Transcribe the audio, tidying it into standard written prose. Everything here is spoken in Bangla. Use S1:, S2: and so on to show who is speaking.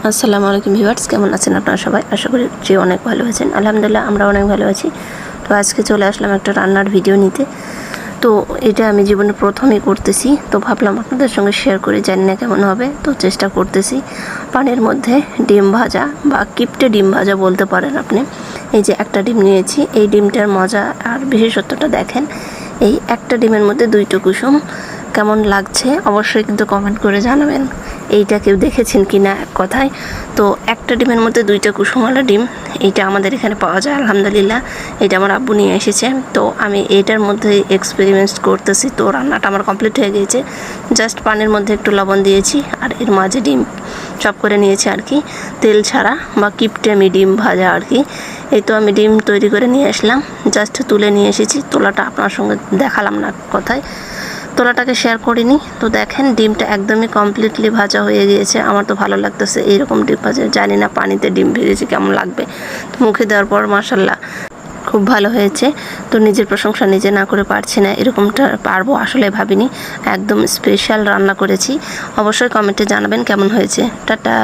S1: আসসালামু আলাইকুম ভিউয়ার্স, কেমন আছেন আপনারা সবাই? আশা করি যে অনেক ভালো আছেন। আলহামদুলিল্লাহ আমরা অনেক ভালো আছি। তো আজকে চলে আসলাম একটা রান্নার ভিডিও নিতে। তো এটা আমি জীবনে প্রথমই করতেছি, তো ভাবলাম আপনাদের সঙ্গে শেয়ার করে, জানি না কেমন হবে, তো চেষ্টা করতেছি। পানির মধ্যে ডিম ভাজা বা কিপটে ডিম ভাজা বলতে পারেন আপনি। এই যে একটা ডিম নিয়েছি, এই ডিমটার মজা আর বিশেষত্বটা দেখেন। এই একটা ডিমের মধ্যে 2টো কুসুম। কেমন লাগছে অবশ্যই কিন্তু কমেন্ট করে জানাবেন। এইটা কেউ দেখেছেন কি না এক কথায়। তো একটা ডিমের মধ্যে 2টা কুসুমওয়ালা ডিম, এইটা আমাদের এখানে পাওয়া যায় আলহামদুলিল্লাহ। এটা আমার আব্বু নিয়ে এসেছে, তো আমি এইটার মধ্যে এক্সপেরিমেন্ট করতেছি। তো রান্নাটা আমার কমপ্লিট হয়ে গিয়েছে। জাস্ট পানির মধ্যে একটু লবণ দিয়েছি আর এর মাঝে ডিম চপ করে নিয়েছি আর কি, তেল ছাড়া বা কিপটে আমি ডিম ভাজা আর কি। এই তো আমি ডিম তৈরি করে নিয়ে আসলাম, জাস্ট তুলে নিয়ে এসেছি। তোলাটা আপনার সঙ্গে দেখালাম না কথায়, তোলাটাকে শেয়ার করিনি। তো দেখেন ডিমটা একদমই কমপ্লিটলি ভাজা হয়ে গিয়েছে। আমার তো ভালো লাগতেছে এইরকম ডিম ভাজা। জানি না পানিতে ডিম ভেজেছি কেমন লাগবে, তো মুখে দেওয়ার পর মাশাল্লাহ খুব ভালো হয়েছে। তো নিজের প্রশংসা নিজে না করে পারছি না, এরকমটা পারবো আসলে ভাবিনি। একদম স্পেশাল রান্না করেছি। অবশ্যই কমেন্টে জানাবেন কেমন হয়েছে। টাটা।